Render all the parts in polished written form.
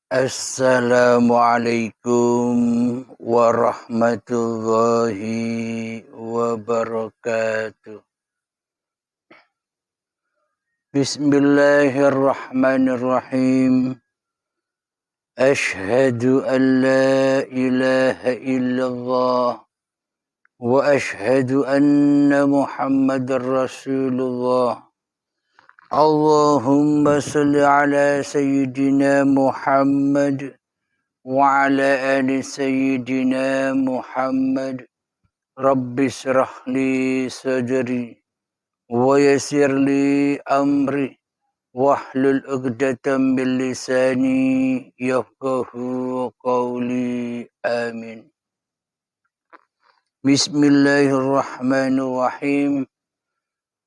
Assalamualaikum warahmatullahi wabarakatuh. Bismillahirrahmanirrahim. Ashhadu an la ilaha illallah wa ashhadu anna Muhammadar Rasulullah. Allahumma salli ala sayyidina Muhammad wa ala ali sayyidina Muhammad. Rabbi syrah li sadri wa yassir li amri wahlul 'uqdatam min lisani yafqahu qawli. Amin. Bismillahirrahmanirrahim.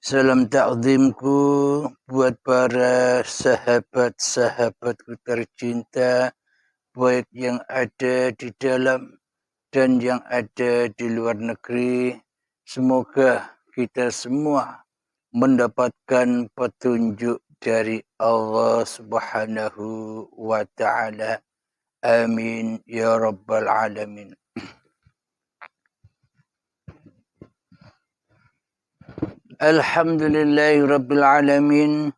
Salam takzimku buat para sahabat-sahabatku tercinta, baik yang ada di dalam dan yang ada di luar negeri. Semoga kita semua mendapatkan petunjuk dari Allah Subhanahu wa ta'ala. Amin ya rabbal alamin. Alhamdulillahi rabbil alamin.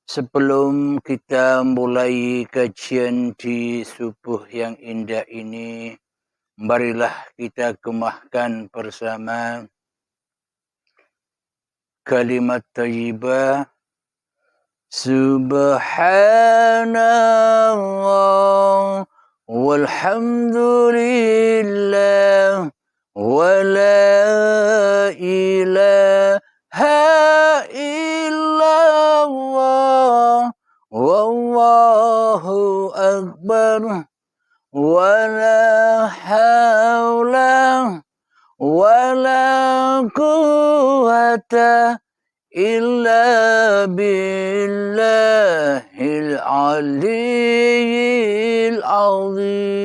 Sebelum kita mulai kajian di subuh yang indah ini, marilah kita gemahkan bersama kalimat thayyibah. Subhanallah walhamdulillah wa la ilaha illallah wallahu akbar wa la hawla wa la quwwata illa billahil aliyyil azim.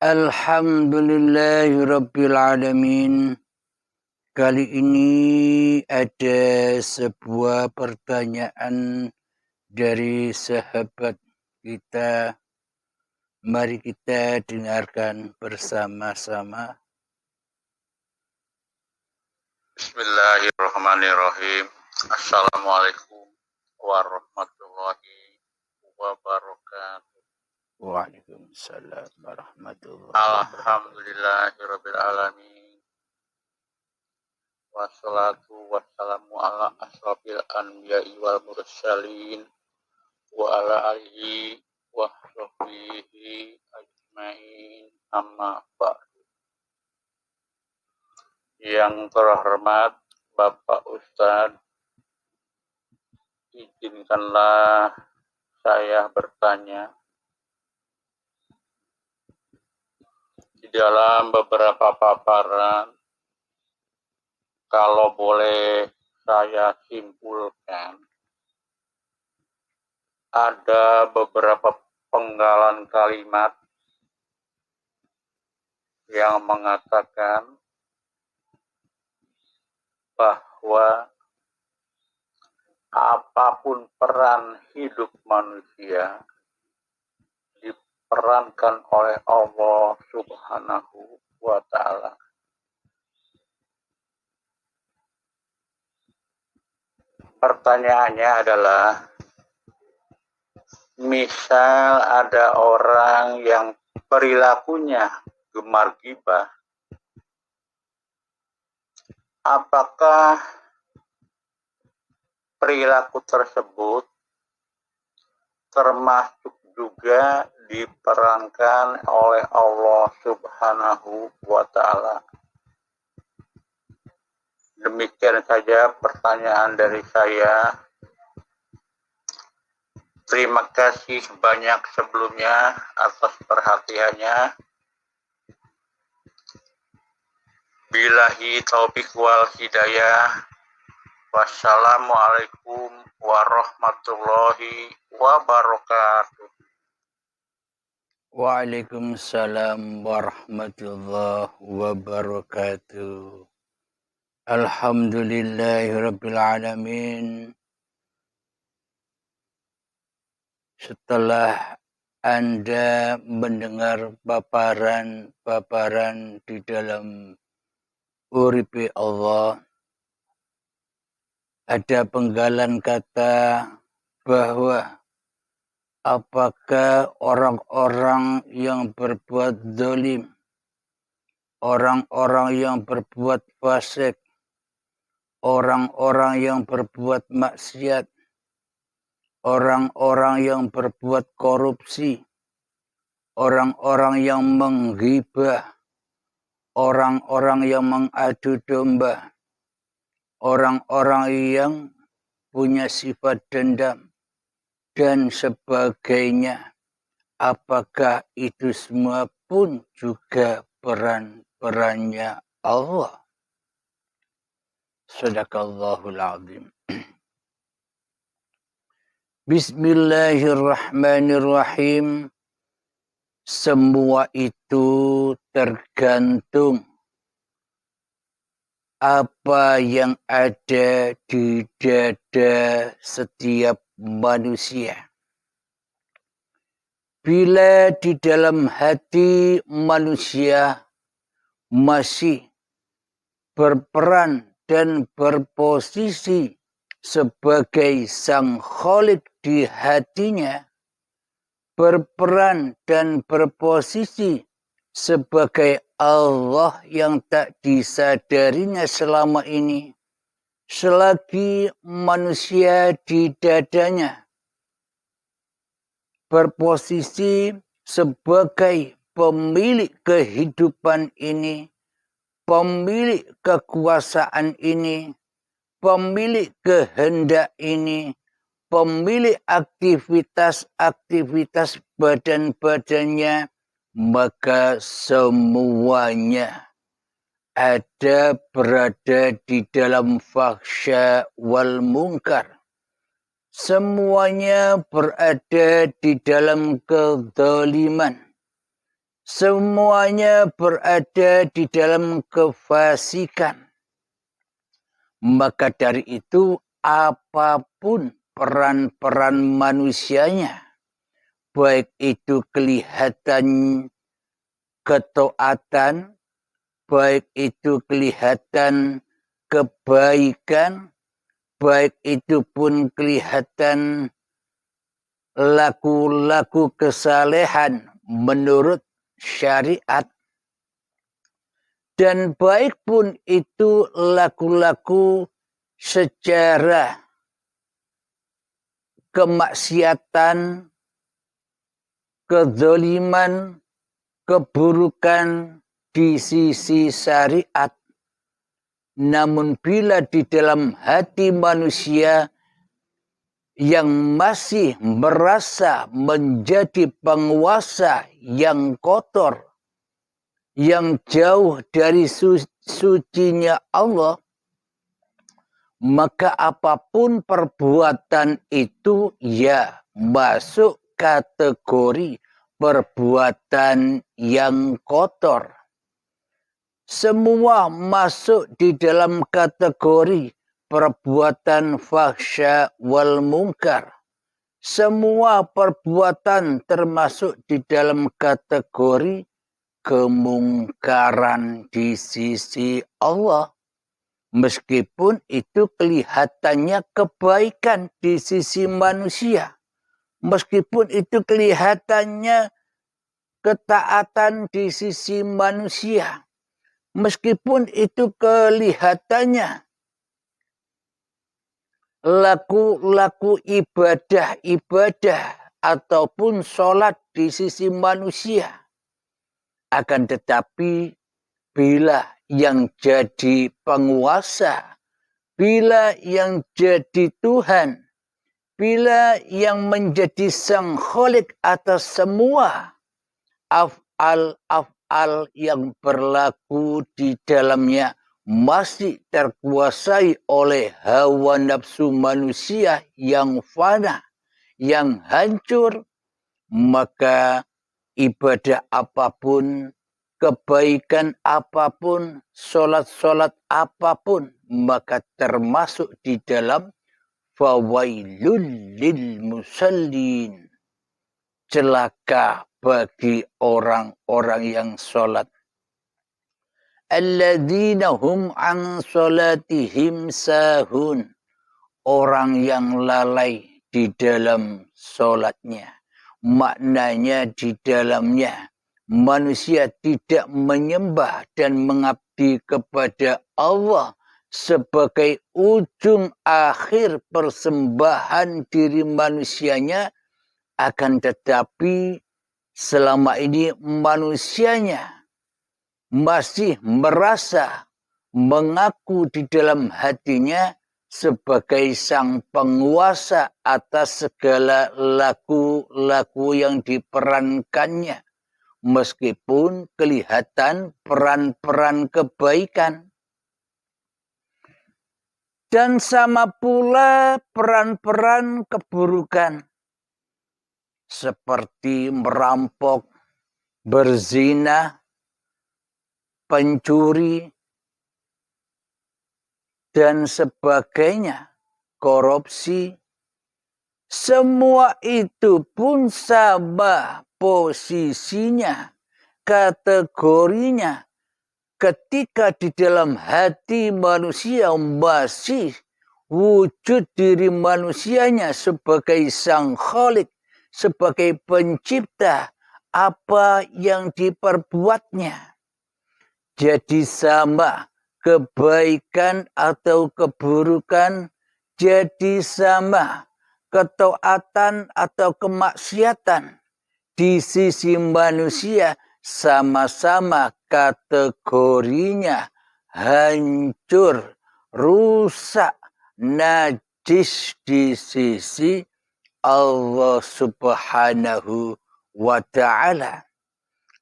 Alhamdulillahi rabbil alamin. Kali ini ada sebuah pertanyaan dari sahabat kita. Mari kita dengarkan bersama-sama. Bismillahirrahmanirrahim. Assalamualaikum warahmatullahi wabarakatuh. Waalaikumsalam warahmatullahi wabarakatuh. Alhamdulillahirabbil alamin. Wassalatu wassalamu ala asrofil anbiya'i wal mursalin wa ala alihi wa sahbihi ajmain, amma ba'du. Yang terhormat Bapak Ustadz, izinkanlah saya bertanya. Di dalam beberapa paparan, kalau boleh saya simpulkan, ada beberapa penggalan kalimat yang mengatakan bahwa apapun peran hidup manusia diperankan oleh Allah Subhanahu wa ta'ala. Pertanyaannya adalah, misal ada orang yang perilakunya gemar ghibah, apakah perilaku tersebut termasuk juga diperankan oleh Allah Subhanahu wa ta'ala? Demikian saja pertanyaan dari saya. Terima kasih banyak sebelumnya atas perhatiannya. Billahi taufiq wal hidayah. Wassalamualaikum warahmatullahi wabarakatuh. Waalaikumsalam warahmatullahi wabarakatuh. Alhamdulillahi rabbil alamin. Setelah Anda mendengar paparan-paparan di dalam uripe Allah, ada penggalan kata bahwa apakah orang-orang yang berbuat zalim, orang-orang yang berbuat fasik, orang-orang yang berbuat maksiat, orang-orang yang berbuat korupsi, orang-orang yang menghibah, orang-orang yang mengadu domba, orang-orang yang punya sifat dendam, dan sebagainya. Apakah itu semua pun juga peran-perannya Allah? Sadaqallahul azim. Bismillahirrahmanirrahim. Semua itu tergantung apa yang ada di dada setiap manusia. Bila di dalam hati manusia masih berperan dan berposisi sebagai sang Khalik di hatinya, berperan dan berposisi sebagai Allah yang tak disadarinya selama ini, selagi manusia di dadanya berposisi sebagai pemilik kehidupan ini, pemilik kekuasaan ini, pemilik kehendak ini, pemilik aktivitas-aktivitas badan-badannya, maka semuanya berada di dalam fahsya wal munkar. Semuanya berada di dalam kezaliman. Semuanya berada di dalam kefasikan. Maka dari itu apapun peran-peran manusianya, baik itu kelihatan ketaatan, baik itu kelihatan kebaikan, baik itu pun kelihatan laku-laku kesalehan menurut syariat, dan baik pun itu laku-laku secara kemaksiatan, kezaliman, keburukan di sisi syariat. Namun bila di dalam hati manusia yang masih merasa menjadi penguasa yang kotor, yang jauh dari sucinya Allah, maka apapun perbuatan itu ya masuk kategori perbuatan yang kotor. Semua masuk di dalam kategori perbuatan fahsya wal munkar. Semua perbuatan termasuk di dalam kategori kemungkaran di sisi Allah. Meskipun itu kelihatannya kebaikan di sisi manusia. Meskipun itu kelihatannya ketaatan di sisi manusia. Meskipun itu kelihatannya laku-laku ibadah-ibadah ataupun sholat di sisi manusia. Akan tetapi bila yang jadi penguasa, bila yang jadi Tuhan, bila yang menjadi sang Khalik atas semua af'al yang berlaku di dalamnya masih terkuasai oleh hawa nafsu manusia yang fana, yang hancur, maka ibadah apapun, kebaikan apapun, sholat-sholat apapun, maka termasuk di dalam fawailul lil musallin. celaka bagi orang-orang yang sholat. Alladzina hum an sholatihim sahun. Orang yang lalai di dalam sholatnya. Maknanya di dalamnya manusia tidak menyembah dan mengabdi kepada Allah sebagai ujung akhir persembahan diri manusianya, akan tetapi selama ini manusianya masih merasa mengaku di dalam hatinya sebagai sang penguasa atas segala laku-laku yang diperankannya, meskipun kelihatan peran-peran kebaikan. Dan sama pula peran-peran keburukan, seperti merampok, berzina, pencuri, dan sebagainya, korupsi. Semua itu pun sama posisinya, kategorinya, ketika di dalam hati manusia masih wujud diri manusianya sebagai sang Khalik, sebagai pencipta apa yang diperbuatnya. Jadi sama kebaikan atau keburukan, jadi sama ketaatan atau kemaksiatan di sisi manusia, sama-sama kategorinya hancur, rusak, najis di sisi Allah Subhanahu wa ta'ala.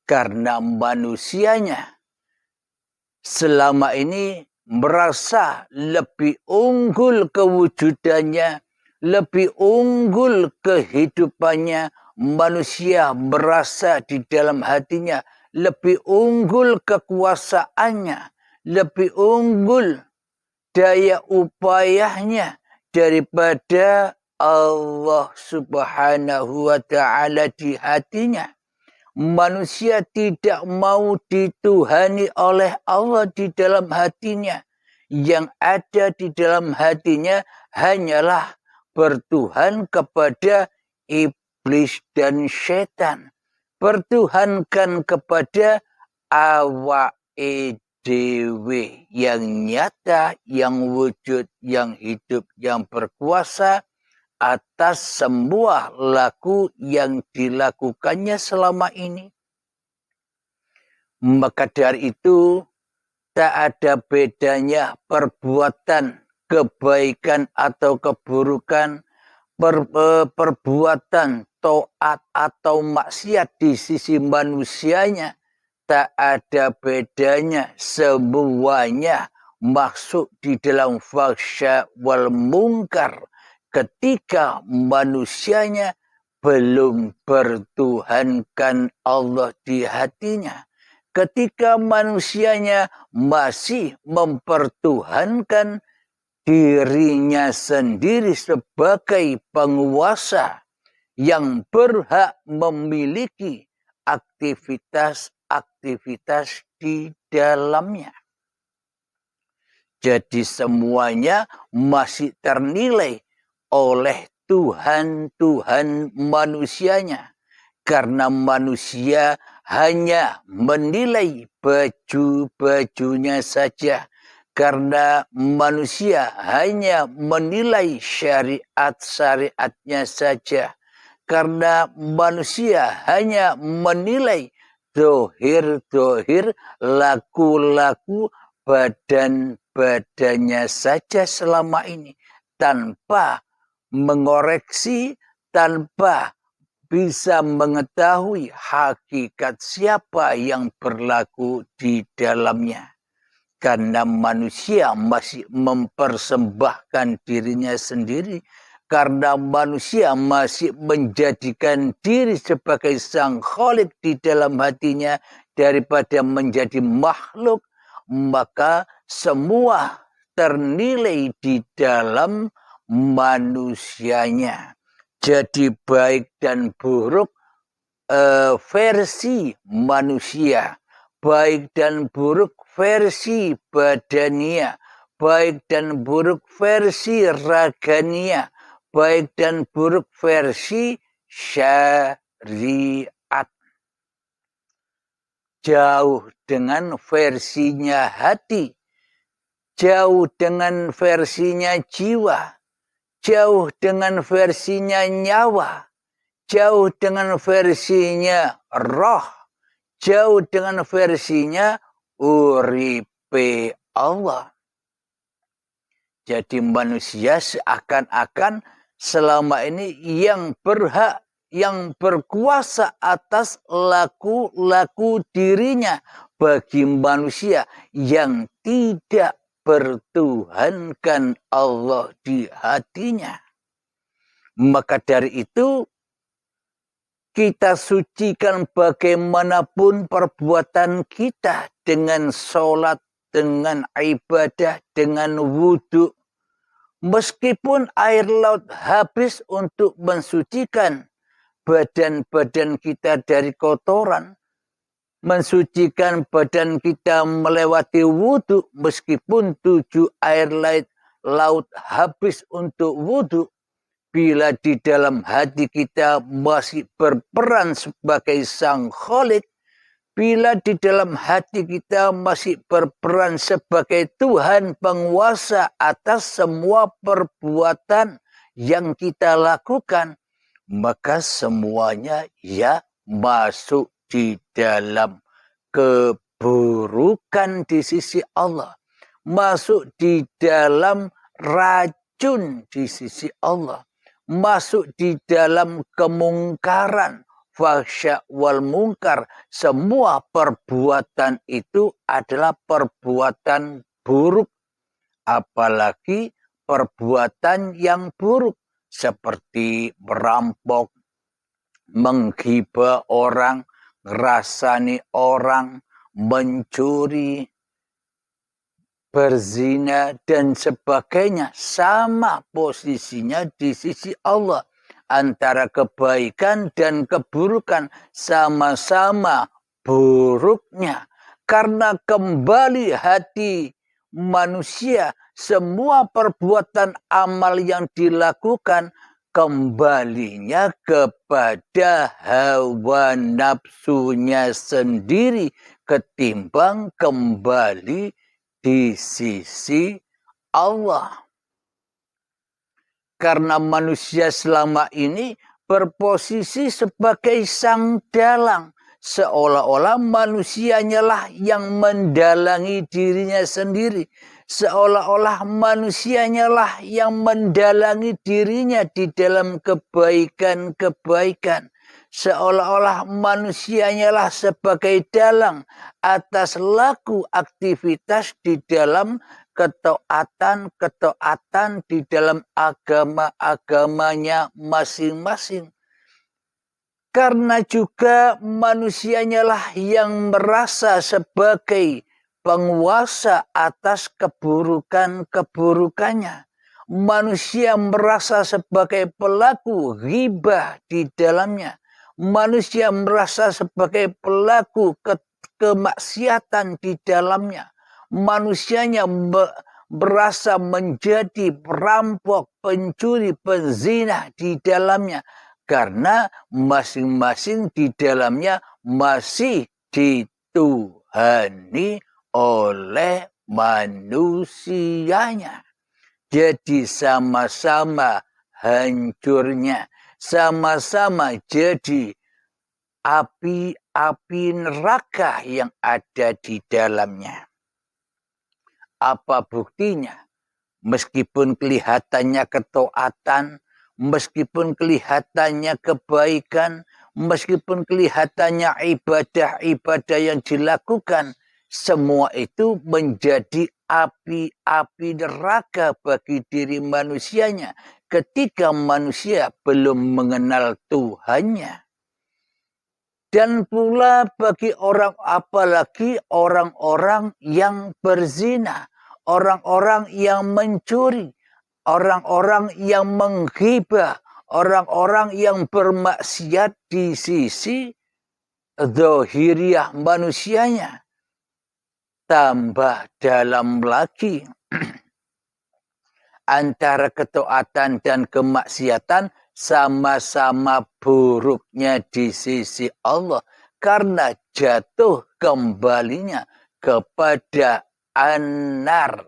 Karena manusianya selama ini merasa lebih unggul kewujudannya, lebih unggul kehidupannya. Manusia merasa di dalam hatinya lebih unggul kekuasaannya, lebih unggul daya upayanya daripada Allah Subhanahu wa ta'ala di hatinya. Manusia tidak mau dituhani oleh Allah di dalam hatinya. Yang ada di dalam hatinya hanyalah bertuhan kepada iblis dan setan. Bertuhankan kepada awak dewe yang nyata, yang wujud, yang hidup, yang berkuasa atas semua laku yang dilakukannya selama ini. Maka dari itu tak ada bedanya perbuatan kebaikan atau keburukan, perbuatan taat atau maksiat di sisi manusianya, tak ada bedanya, semuanya masuk di dalam fahsya wal munkar ketika manusianya belum bertuhankan Allah di hatinya. Ketika manusianya masih mempertuhankan dirinya sendiri sebagai penguasa yang berhak memiliki aktivitas-aktivitas di dalamnya. Jadi semuanya masih ternilai oleh Tuhan manusianya. Karena manusia hanya menilai baju-bajunya saja. Karena manusia hanya menilai syariat-syariatnya saja. Karena manusia hanya menilai dohir-dohir, laku-laku badannya saja selama ini. Tanpa mengoreksi, tanpa bisa mengetahui hakikat siapa yang berlaku di dalamnya. Karena manusia masih mempersembahkan dirinya sendiri. Karena manusia masih menjadikan diri sebagai sang Khalik di dalam hatinya daripada menjadi makhluk. Maka semua ternilai di dalam manusianya. Jadi baik dan buruk versi manusia, baik dan buruk versi badania, baik dan buruk versi ragania, baik dan buruk versi syariat. Jauh dengan versinya hati, jauh dengan versinya jiwa, jauh dengan versinya nyawa, jauh dengan versinya roh, jauh dengan versinya uripe Allah. Jadi manusia seakan-akan selama ini yang berhak, yang berkuasa atas laku-laku dirinya bagi manusia yang tidak bertuhankan Allah di hatinya. Maka dari itu kita sucikan bagaimanapun perbuatan kita dengan sholat, dengan ibadah, dengan wudhu. Meskipun air laut habis untuk mensucikan badan-badan kita dari kotoran, mensucikan badan kita melewati wudhu, meskipun 7 air laut habis untuk wudhu, bila di dalam hati kita masih berperan sebagai sang kholik, bila di dalam hati kita masih berperan sebagai Tuhan penguasa atas semua perbuatan yang kita lakukan, maka semuanya ya masuk di dalam keburukan di sisi Allah, masuk di dalam racun di sisi Allah, masuk di dalam kemungkaran, fahsya wal mungkar. Semua perbuatan itu adalah perbuatan buruk, apalagi perbuatan yang buruk seperti merampok, menghibah orang, ngerasani orang, mencuri, berzina dan sebagainya. Sama posisinya di sisi Allah. Antara kebaikan dan keburukan sama-sama buruknya. Karena kembali hati manusia, semua perbuatan amal yang dilakukan kembalinya kepada hawa nafsunya sendiri ketimbang kembali di sisi Allah. Karena manusia selama ini berposisi sebagai sang dalang. Seolah-olah manusianya lah yang mendalangi dirinya sendiri. Seolah-olah manusianya lah yang mendalangi dirinya di dalam kebaikan-kebaikan. Seolah-olah manusianya lah sebagai dalang atas laku aktivitas di dalam ketaatan di dalam agama-agamanya masing-masing. Karena juga manusianya lah yang merasa sebagai penguasa atas keburukan-keburukannya. Manusia merasa sebagai pelaku ghibah di dalamnya. Manusia merasa sebagai pelaku kemaksiatan di dalamnya. Manusianya berasa menjadi perampok, pencuri, penzina di dalamnya. Karena masing-masing di dalamnya masih dituhani oleh manusianya. Jadi sama-sama hancurnya. Sama-sama jadi api neraka yang ada di dalamnya. Apa buktinya? Meskipun kelihatannya ketaatan, meskipun kelihatannya kebaikan, meskipun kelihatannya ibadah-ibadah yang dilakukan, semua itu menjadi api neraka bagi diri manusianya ketika manusia belum mengenal Tuhannya. Dan pula bagi apalagi orang-orang yang berzina, orang-orang yang mencuri, orang-orang yang menghibah, orang-orang yang bermaksiat di sisi zahiriah manusianya. Tambah dalam lagi antara ketaatan dan kemaksiatan sama-sama buruknya di sisi Allah karena jatuh kembalinya kepada anar.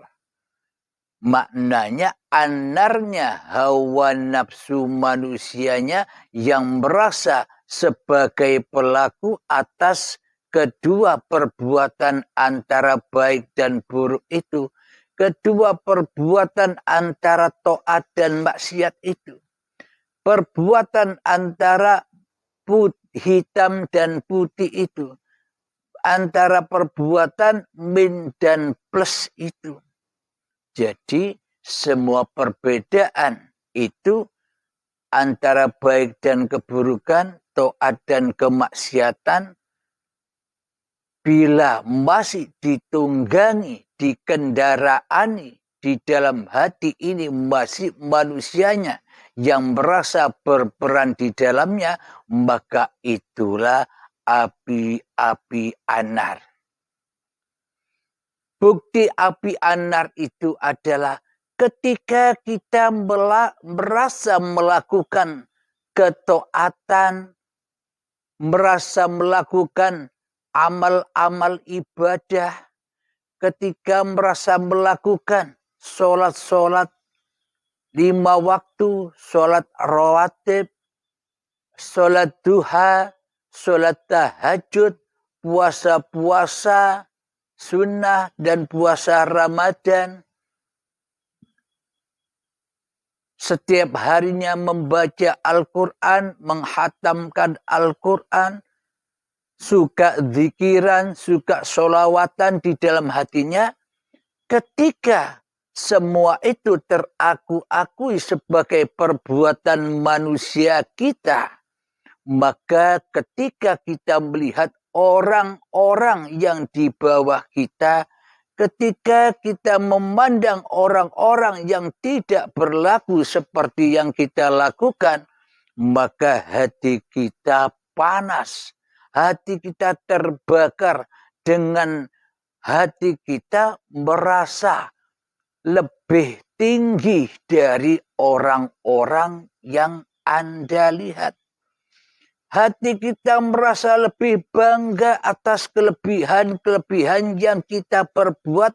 Maknanya anarnya hawa nafsu manusianya yang merasa sebagai pelaku atas kedua perbuatan antara baik dan buruk itu. Kedua perbuatan antara taat dan maksiat itu. Perbuatan antara hitam dan putih itu. Antara perbuatan min dan plus itu. Jadi semua perbedaan itu antara baik dan keburukan, taat dan kemaksiatan, bila masih ditunggangi, dikendaraani di dalam hati ini masih manusianya yang merasa berperan di dalamnya, maka itulah api-api anar. Bukti api anar itu adalah ketika kita merasa melakukan ketaatan, merasa melakukan amal-amal ibadah, ketika merasa melakukan sholat-sholat 5 waktu, sholat rawatib, sholat duha, sholat tahajud, puasa-puasa, sunnah dan puasa Ramadan. Setiap harinya membaca Al-Quran, menghatamkan Al-Quran, suka zikiran, suka sholawatan di dalam hatinya. Ketika semua itu teraku-akui sebagai perbuatan manusia kita, maka ketika kita melihat orang-orang yang di bawah kita, ketika kita memandang orang-orang yang tidak berlaku seperti yang kita lakukan, maka hati kita panas, hati kita terbakar, dengan hati kita merasa lebih tinggi dari orang-orang yang Anda lihat. Hati kita merasa lebih bangga atas kelebihan-kelebihan yang kita perbuat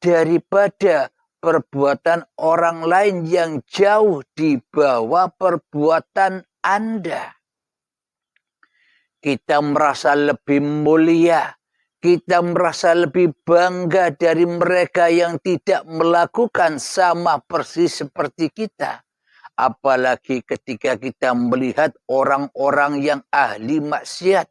daripada perbuatan orang lain yang jauh di bawah perbuatan Anda. Kita merasa lebih mulia, kita merasa lebih bangga dari mereka yang tidak melakukan sama persis seperti kita. Apalagi ketika kita melihat orang-orang yang ahli maksiat.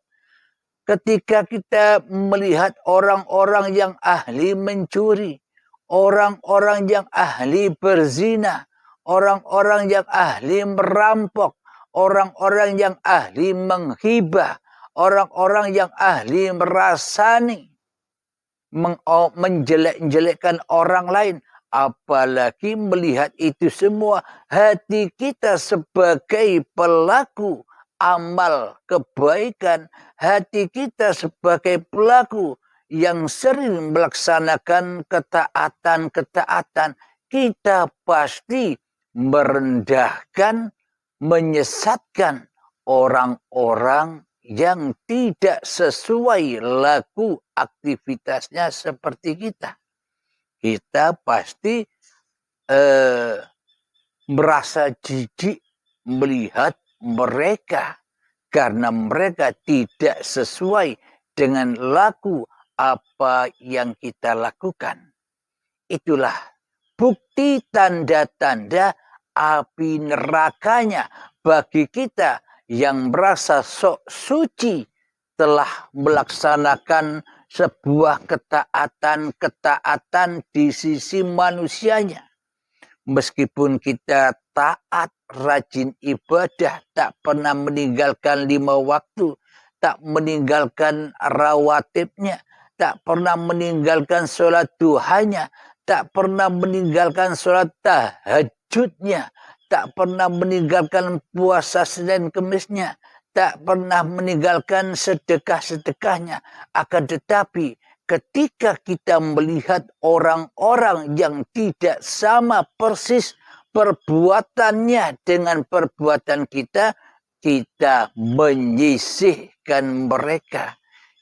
Ketika kita melihat orang-orang yang ahli mencuri. Orang-orang yang ahli berzina. Orang-orang yang ahli merampok. Orang-orang yang ahli menghibah. Orang-orang yang ahli merasani. Menjelek-jelekkan orang lain. Apalagi melihat itu semua, hati kita sebagai pelaku amal kebaikan, hati kita sebagai pelaku yang sering melaksanakan ketaatan-ketaatan, kita pasti merendahkan, menyesatkan orang-orang yang tidak sesuai laku aktivitasnya seperti kita. Kita pasti merasa jijik melihat mereka karena mereka tidak sesuai dengan laku apa yang kita lakukan. Itulah bukti tanda-tanda api nerakanya bagi kita yang merasa sok suci telah melaksanakan sebuah ketaatan di sisi manusianya. Meskipun kita taat, rajin ibadah, tak pernah meninggalkan 5 waktu, tak meninggalkan rawatibnya, tak pernah meninggalkan sholat duhanya, tak pernah meninggalkan sholat tahajudnya, tak pernah meninggalkan puasa Senin Kemisnya, tak pernah meninggalkan sedekah-sedekahnya. Akan tetapi ketika kita melihat orang-orang yang tidak sama persis perbuatannya dengan perbuatan kita, kita menyisihkan mereka.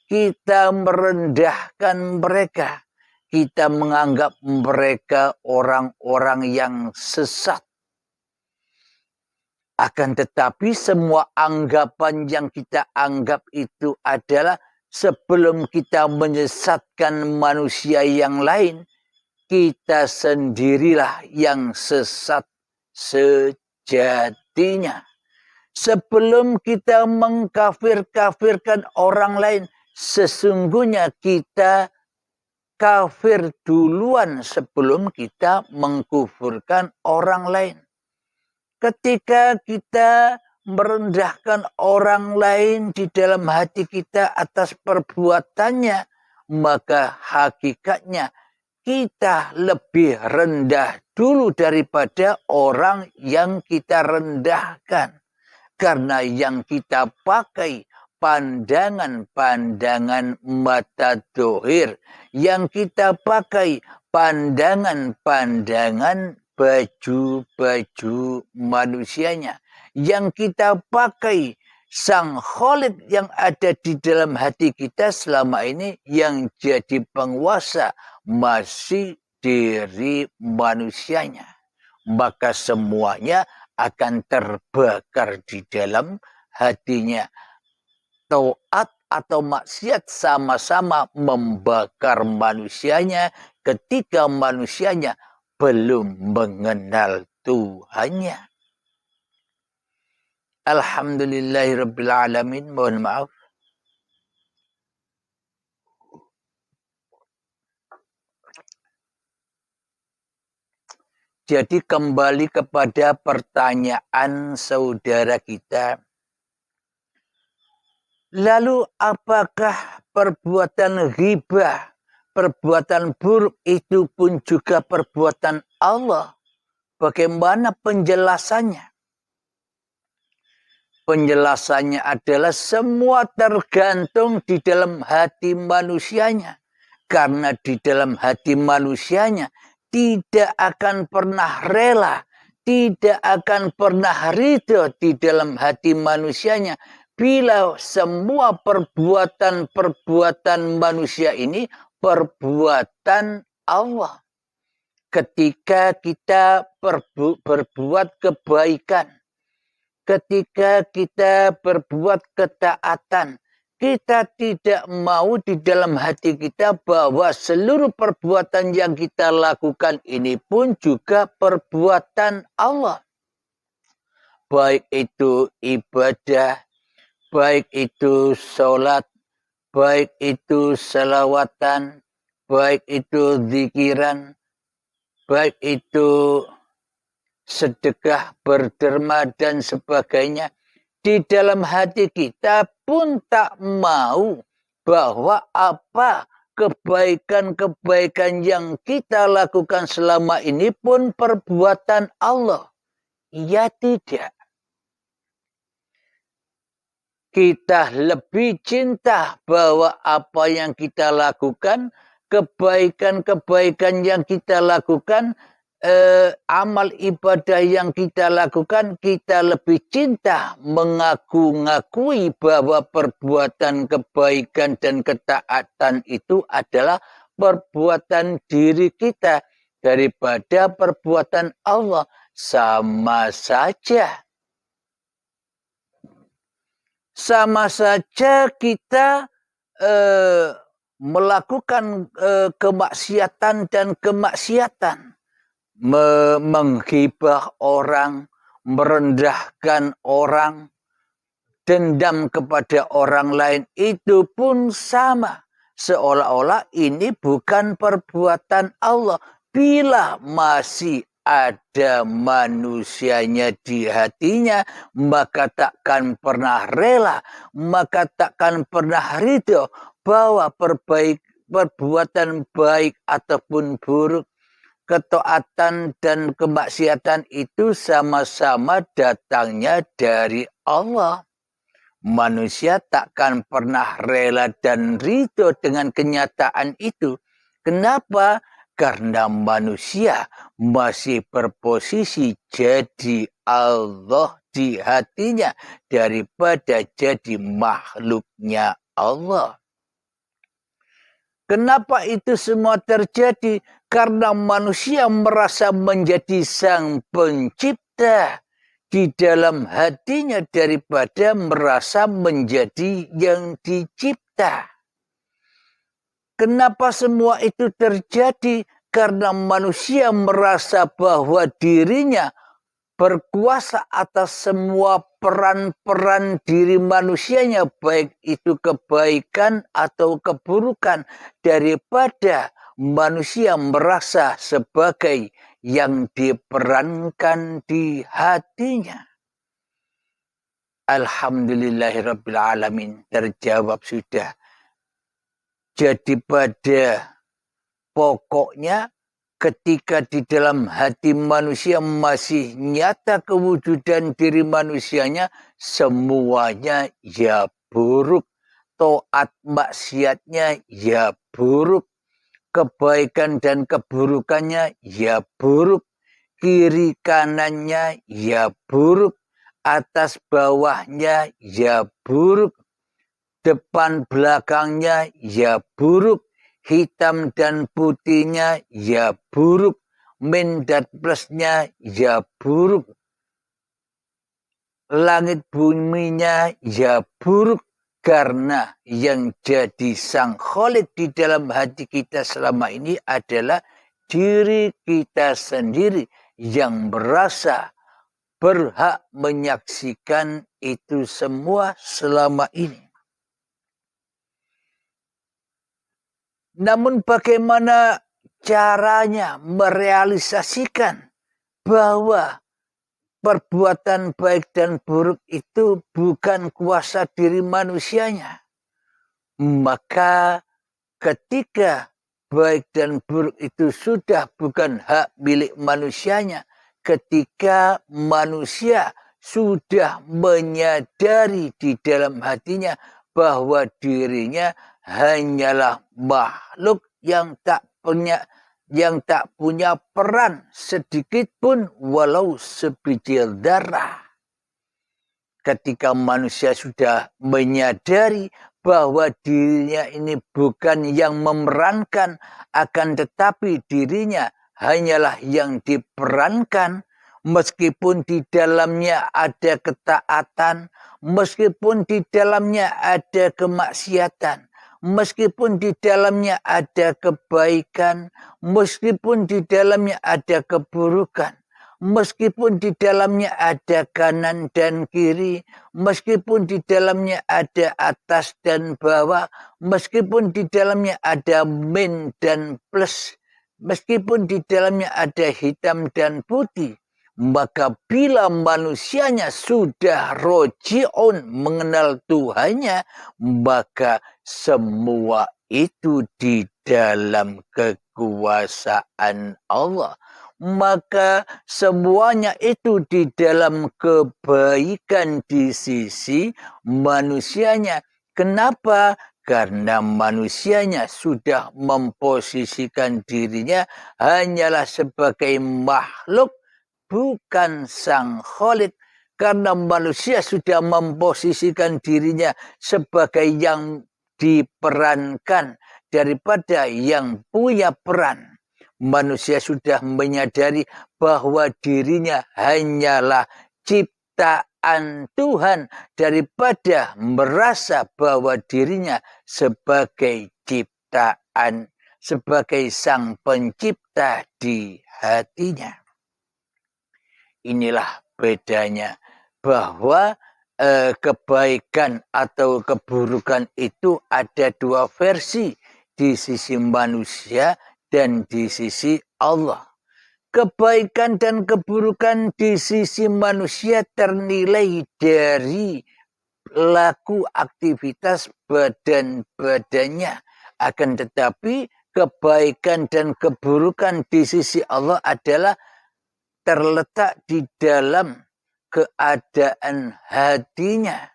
Kita merendahkan mereka. Kita menganggap mereka orang-orang yang sesat. Akan tetapi semua anggapan yang kita anggap itu adalah sebelum kita menyesatkan manusia yang lain, kita sendirilah yang sesat sejatinya. Sebelum kita mengkafir-kafirkan orang lain, sesungguhnya kita kafir duluan sebelum kita mengkufurkan orang lain. Ketika kita merendahkan orang lain di dalam hati kita atas perbuatannya, maka hakikatnya kita lebih rendah dulu daripada orang yang kita rendahkan. Karena yang kita pakai pandangan-pandangan mata dohir, yang kita pakai pandangan-pandangan baju-baju manusianya, yang kita pakai sang Khalid yang ada di dalam hati kita selama ini, yang jadi penguasa masih diri manusianya. Maka semuanya akan terbakar di dalam hatinya. Taat atau maksiat sama-sama membakar manusianya ketika manusianya belum mengenal Tuhannya. Alhamdulillahirrabbilalamin. Mohon maaf. Jadi kembali kepada pertanyaan saudara kita. Lalu apakah perbuatan ghibah, perbuatan buruk itu pun juga perbuatan Allah? Bagaimana penjelasannya? Penjelasannya adalah semua tergantung di dalam hati manusianya. Karena di dalam hati manusianya tidak akan pernah rela, tidak akan pernah ridho di dalam hati manusianya bila semua perbuatan-perbuatan manusia ini perbuatan Allah. Ketika kita berbuat kebaikan, ketika kita berbuat ketaatan, kita tidak mau di dalam hati kita bahwa seluruh perbuatan yang kita lakukan ini pun juga perbuatan Allah. Baik itu ibadah, baik itu sholat, baik itu selawatan, baik itu zikiran, baik itu sedekah, berderma, dan sebagainya. Di dalam hati kita pun tak mau bahwa apa kebaikan-kebaikan yang kita lakukan selama ini pun perbuatan Allah. Ya tidak. Kita lebih cinta bahwa apa yang kita lakukan, kebaikan-kebaikan yang kita lakukan, amal ibadah yang kita lakukan, kita lebih cinta mengaku-ngakui bahwa perbuatan kebaikan dan ketaatan itu adalah perbuatan diri kita daripada perbuatan Allah. Sama saja. Sama saja kita melakukan kemaksiatan dan kemaksiatan. Menghibah orang, merendahkan orang, dendam kepada orang lain, itu pun sama. Seolah-olah ini bukan perbuatan Allah. Bila masih ada manusianya di hatinya, maka takkan pernah rela, maka takkan pernah ridho bahwa perbuatan baik ataupun buruk, ketaatan dan kemaksiatan itu sama-sama datangnya dari Allah. Manusia takkan pernah rela dan ridho dengan kenyataan itu. Kenapa? Karena manusia masih berposisi jadi Allah di hatinya daripada jadi makhluknya Allah. Kenapa itu semua terjadi? Karena manusia merasa menjadi sang pencipta di dalam hatinya daripada merasa menjadi yang dicipta. Kenapa semua itu terjadi? Karena manusia merasa bahwa dirinya berkuasa atas semua peran-peran diri manusianya, baik itu kebaikan atau keburukan, daripada manusia merasa sebagai yang diperankan di hatinya. Alhamdulillahirrabbilalamin, terjawab sudah. Jadi pada pokoknya ketika di dalam hati manusia masih nyata kewujudan diri manusianya, semuanya ya buruk. Taat maksiatnya ya buruk. Kebaikan dan keburukannya ya buruk. Kiri kanannya ya buruk. Atas bawahnya ya buruk. Depan belakangnya ya buruk. Hitam dan putihnya ya buruk. Min dan plusnya ya buruk. Langit buminya ya buruk. Karena yang jadi sang Khalik di dalam hati kita selama ini adalah diri kita sendiri yang merasa berhak menyaksikan itu semua selama ini. Namun bagaimana caranya merealisasikan bahwa perbuatan baik dan buruk itu bukan kuasa diri manusianya? Maka ketika baik dan buruk itu sudah bukan hak milik manusianya, ketika manusia sudah menyadari di dalam hatinya bahwa dirinya hanyalah makhluk yang tak punya peran sedikit pun walau sebiji darah. Ketika manusia sudah menyadari bahwa dirinya ini bukan yang memerankan, akan tetapi dirinya hanyalah yang diperankan, meskipun di dalamnya ada ketaatan, meskipun di dalamnya ada kemaksiatan, meskipun di dalamnya ada kebaikan, meskipun di dalamnya ada keburukan, meskipun di dalamnya ada kanan dan kiri, meskipun di dalamnya ada atas dan bawah, meskipun di dalamnya ada min dan plus, meskipun di dalamnya ada hitam dan putih, maka bila manusianya sudah roji'un mengenal Tuhannya, maka semua itu di dalam kekuasaan Allah. Maka semuanya itu di dalam kebaikan di sisi manusianya. Kenapa? Karena manusianya sudah memposisikan dirinya hanyalah sebagai makhluk, bukan sang Khalik. Karena manusia sudah memposisikan dirinya sebagai yang diperankan daripada yang punya peran. Manusia sudah menyadari bahwa dirinya hanyalah ciptaan Tuhan daripada merasa bahwa dirinya sebagai ciptaan, sebagai sang pencipta di hatinya. Inilah bedanya bahwa kebaikan atau keburukan itu ada dua versi di sisi manusia dan di sisi Allah. Kebaikan dan keburukan di sisi manusia ternilai dari laku aktivitas badan-badannya. Akan tetapi kebaikan dan keburukan di sisi Allah adalah terletak di dalam keadaan hatinya.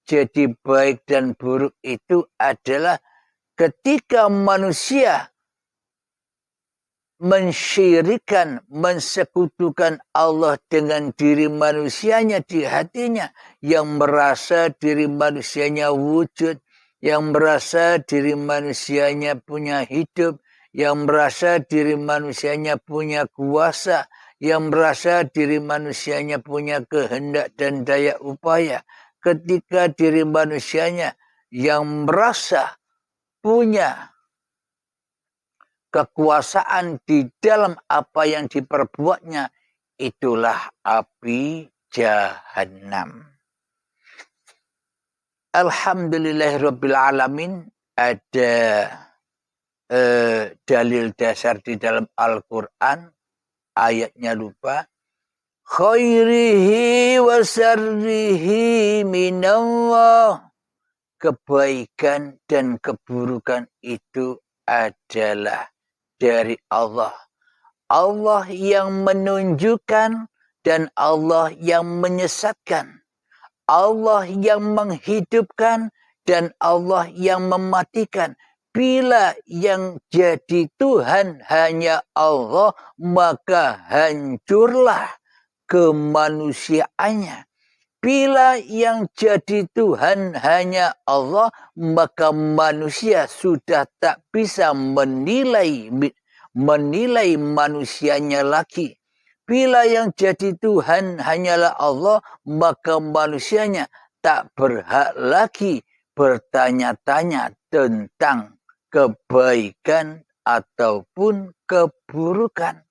jadi baik dan buruk itu adalah ketika manusia mensyirikan, mensekutukan Allah dengan diri manusianya di hatinya, yang merasa diri manusianya wujud, yang merasa diri manusianya punya hidup, yang merasa diri manusianya punya kuasa, yang merasa diri manusianya punya kehendak dan daya upaya. Ketika diri manusianya yang merasa punya kekuasaan di dalam apa yang diperbuatnya, itulah api Jahannam. Alhamdulillahirrabbilalamin, ada dalil dasar di dalam Al-Quran, ayatnya lupa. Khairihi wa sarrihi minallah. Kebaikan dan keburukan itu adalah dari Allah. Allah yang menunjukkan dan Allah yang menyesatkan. Allah yang menghidupkan dan Allah yang mematikan. Bila yang jadi Tuhan hanya Allah, maka hancurlah kemanusiaannya. Bila yang jadi Tuhan hanya Allah, maka manusia sudah tak bisa menilai manusianya lagi. Bila yang jadi Tuhan hanyalah Allah, maka manusianya tak berhak lagi bertanya-tanya tentang kebaikan ataupun keburukan.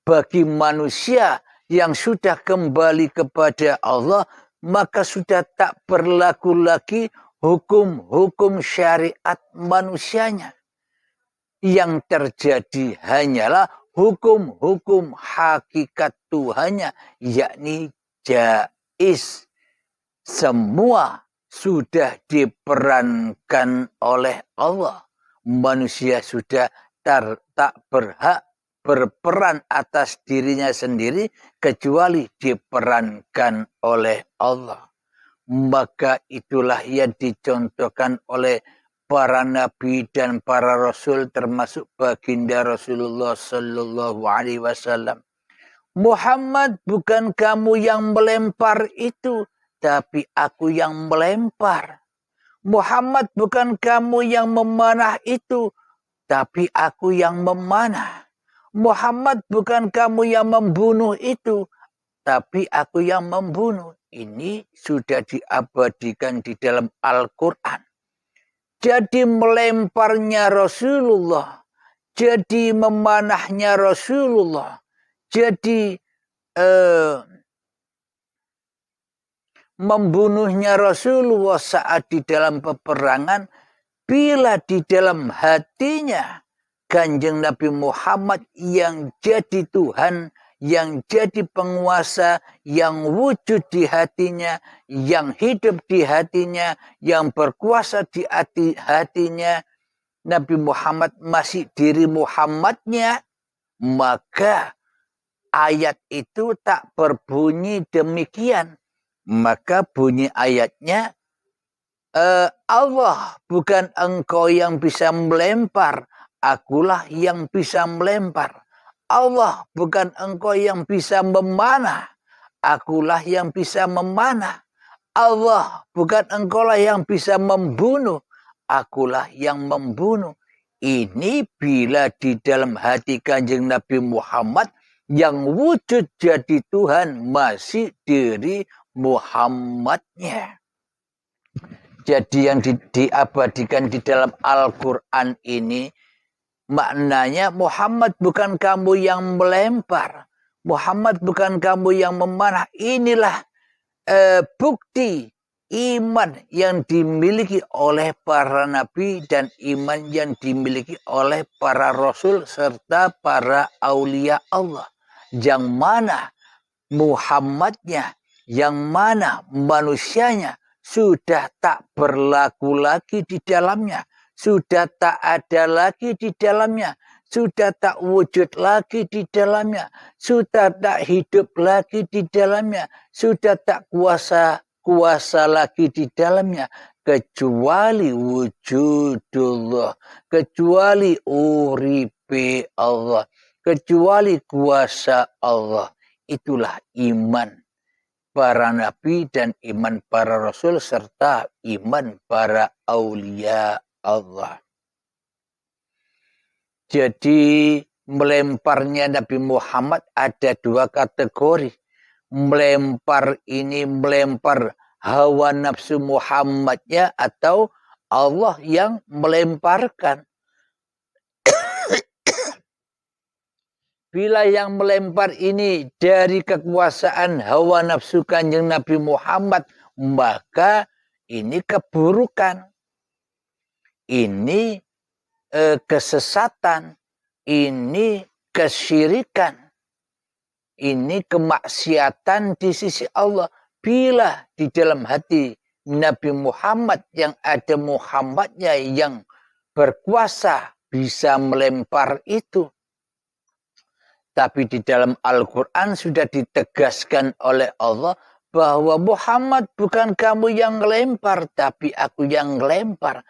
Bagi manusia yang sudah kembali kepada Allah, maka sudah tak berlaku lagi hukum-hukum syariat manusianya. Yang terjadi hanyalah hukum-hukum hakikat Tuhannya, yakni jaiz. Semua sudah diperankan oleh Allah. Manusia sudah tak berhak berperan atas dirinya sendiri kecuali diperankan oleh Allah. Maka itulah yang dicontohkan oleh para nabi dan para rasul, termasuk baginda Rasulullah Sallallahu Alaihi Wasallam. Muhammad, bukan kamu yang melempar itu, tapi aku yang melempar. Muhammad, bukan kamu yang memanah itu, tapi aku yang memanah. Muhammad, bukan kamu yang membunuh itu, tapi aku yang membunuh. Ini sudah diabadikan di dalam Al-Quran. Jadi melemparnya Rasulullah, jadi memanahnya Rasulullah, jadi membunuhnya Rasulullah saat di dalam peperangan, bila di dalam hatinya Kanjeng Nabi Muhammad yang jadi Tuhan, yang jadi penguasa, yang wujud di hatinya, yang hidup di hatinya, yang berkuasa di hatinya, Nabi Muhammad masih diri Muhammadnya, maka ayat itu tak berbunyi demikian. Maka bunyi ayatnya, Allah, bukan engkau yang bisa melempar, akulah yang bisa melempar. Allah, bukan engkau yang bisa memanah, akulah yang bisa memanah. Allah, bukan engkaulah yang bisa membunuh, akulah yang membunuh. Ini bila di dalam hati Kanjeng Nabi Muhammad yang wujud jadi Tuhan masih diri Muhammadnya. Jadi yang diabadikan di dalam Al-Quran ini, maknanya Muhammad, bukan kamu yang melempar, Muhammad, bukan kamu yang memanah. Inilah bukti iman yang dimiliki oleh para nabi dan iman yang dimiliki oleh para rasul serta para aulia Allah. Yang mana Muhammadnya, yang mana manusianya sudah tak berlaku lagi di dalamnya, sudah tak ada lagi di dalamnya, sudah tak wujud lagi di dalamnya, sudah tak hidup lagi di dalamnya, sudah tak kuasa kuasa lagi di dalamnya kecuali wujudullah, kecuali uripe Allah, kecuali kuasa Allah. Itulah iman para nabi dan iman para rasul serta iman para aulia Allah. Jadi melemparnya Nabi Muhammad ada dua kategori. Melempar ini melempar hawa nafsu Muhammadnya atau Allah yang melemparkan. Bila yang melempar ini dari kekuasaan hawa nafsu Kanjeng Nabi Muhammad, maka ini keburukan. Ini kesesatan, ini kesyirikan, ini kemaksiatan di sisi Allah. Bila di dalam hati Nabi Muhammad yang ada Muhammadnya yang berkuasa bisa melempar itu. Tapi di dalam Al-Quran sudah ditegaskan oleh Allah bahwa Muhammad bukan kamu yang melempar, tapi aku yang melempar.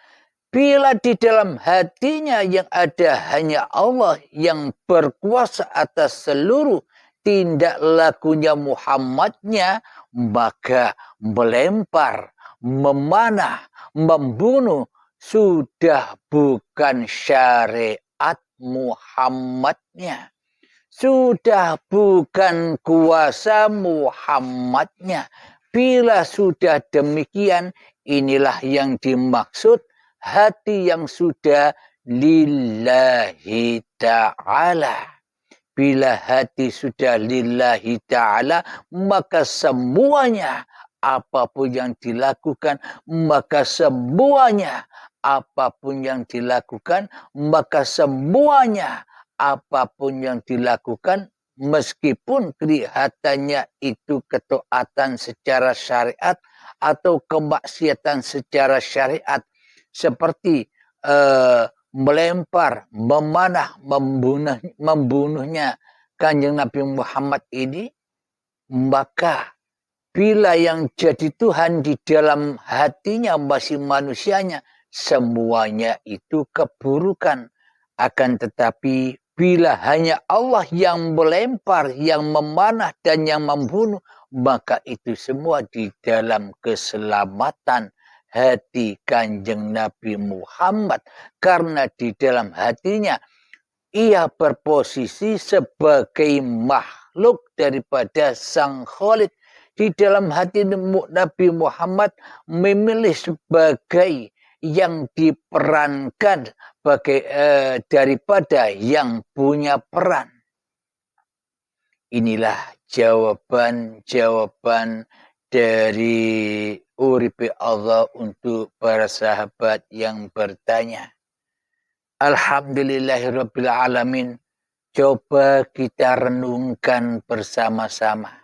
Bila di dalam hatinya yang ada hanya Allah yang berkuasa atas seluruh tindak lakunya Muhammadnya, maka melempar, memanah, membunuh sudah bukan syariat Muhammadnya. Sudah bukan kuasa Muhammadnya. Bila sudah demikian, inilah yang dimaksud hati yang sudah lillahi ta'ala. Bila hati sudah lillahi ta'ala, maka semuanya apapun yang dilakukan, maka semuanya apapun yang dilakukan, maka semuanya apapun yang dilakukan, meskipun kelihatannya itu ketaatan secara syariat atau kemaksiatan secara syariat, seperti melempar, memanah, membunuhnya Kanjeng Nabi Muhammad ini, maka bila yang jadi Tuhan di dalam hatinya masih manusianya, semuanya itu keburukan. Akan tetapi bila hanya Allah yang melempar, yang memanah dan yang membunuh, maka itu semua di dalam keselamatan hati Kanjeng Nabi Muhammad. Karena di dalam hatinya ia berposisi sebagai makhluk daripada Sang Khalid. Di dalam hati Nabi Muhammad memilih sebagai yang diperankan daripada yang punya peran. Inilah jawaban-jawaban dari uripe Allah untuk para sahabat yang bertanya. Alhamdulillahirabbil alamin. Coba kita renungkan bersama-sama.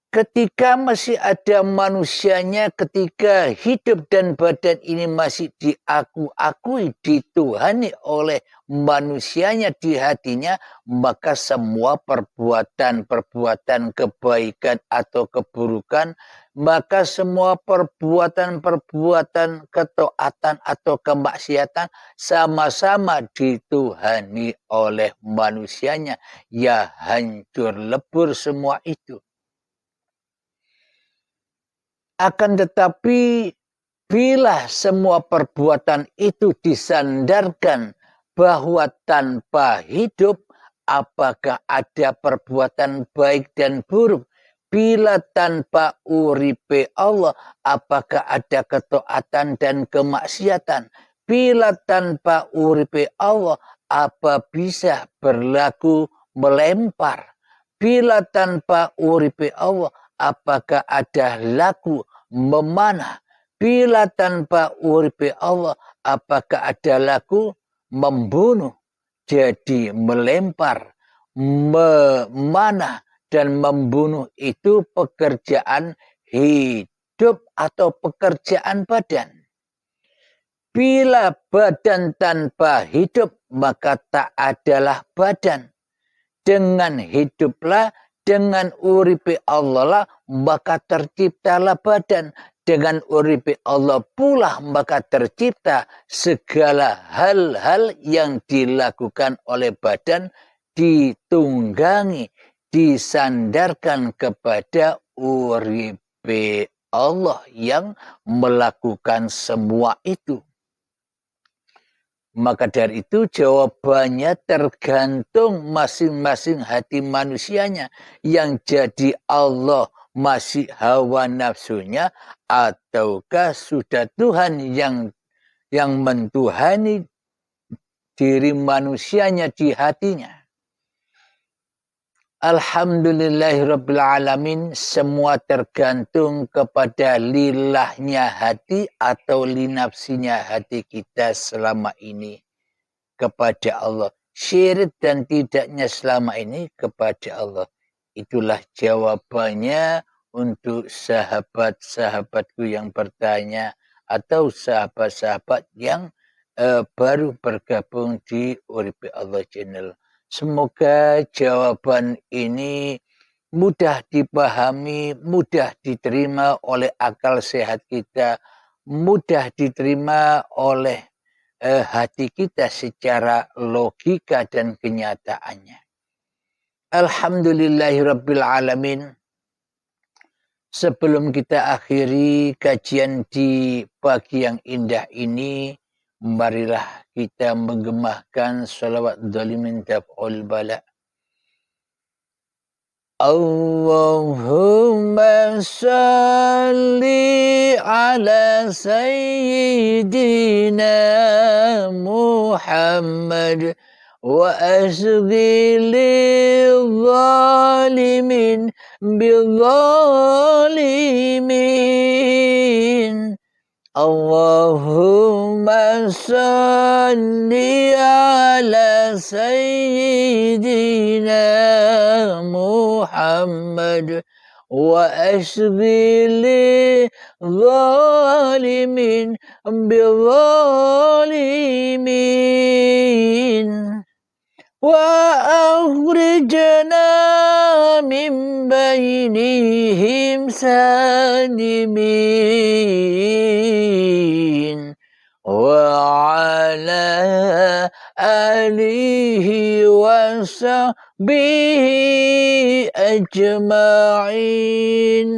Ketika masih ada manusianya, ketika hidup dan badan ini masih diakui, dituhani oleh manusianya di hatinya, maka semua perbuatan-perbuatan kebaikan atau keburukan, maka semua perbuatan-perbuatan ketaatan atau kemaksiatan sama-sama dituhani oleh manusianya. Ya hancur lebur semua itu. Akan tetapi bila semua perbuatan itu disandarkan bahwa tanpa hidup, apakah ada perbuatan baik dan buruk? Bila tanpa uripe Allah, apakah ada ketaatan dan kemaksiatan? Bila tanpa uripe Allah, apa bisa berlaku melempar? Bila tanpa uripe Allah, apakah ada laku memanah? Bila tanpa uripe Allah, apakah ada laku membunuh? Jadi melempar, memanah, dan membunuh itu pekerjaan hidup atau pekerjaan badan. Bila badan tanpa hidup, maka tak adalah badan. Dengan hiduplah, dengan uripe Allah lah, maka terciptalah badan. Dengan uripe Allah pula maka tercipta segala hal-hal yang dilakukan oleh badan, ditunggangi, disandarkan kepada uripe Allah yang melakukan semua itu. Maka dari itu jawabannya tergantung masing-masing hati manusianya. Yang jadi Allah masih hawa nafsunya ataukah sudah Tuhan yang mentuhani diri manusianya di hatinya. Alhamdulillahirrabbilalamin, semua tergantung kepada lilahnya hati atau linafsinya hati kita selama ini kepada Allah. Syirik dan tidaknya selama ini kepada Allah. Itulah jawabannya untuk sahabat-sahabatku yang bertanya atau sahabat-sahabat yang baru bergabung di Uripe Allah Channel. Semoga jawaban ini mudah dipahami, mudah diterima oleh akal sehat kita, mudah diterima oleh hati kita secara logika dan kenyataannya. Alhamdulillahirrabbilalamin. Sebelum kita akhiri kajian di pagi yang indah ini, marilah kita menggemahkan salawat dhalimin daf'ul bala. Allahumma salli ala sayyidina Muhammad wa asghil zalimin bizzalimin. Allahumma salli ala sayyidina Muhammad wa asghil zalimin bizzalimin. وأخرجنا من بينهم سالمين وعلى آله وصحبه أجمعين.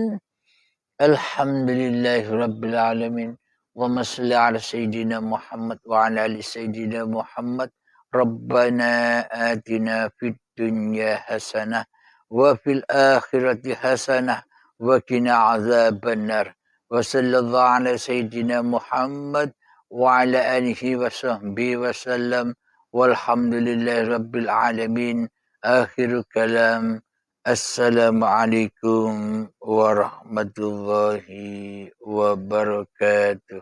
الحمد لله رب العالمين. اللهم صل على سيدنا محمد وعلى آل سيدنا محمد. Rabbana atina fid dunya hasanah wa fil akhirati hasanah wa qina azabannar. Wa sallallahu ala sayyidina Muhammad wa ala alihi wa sahbihi wa sallam. Walhamdulillahi rabbil alamin. Akhir kalam. Assalamualaikum warahmatullahi wabarakatuh.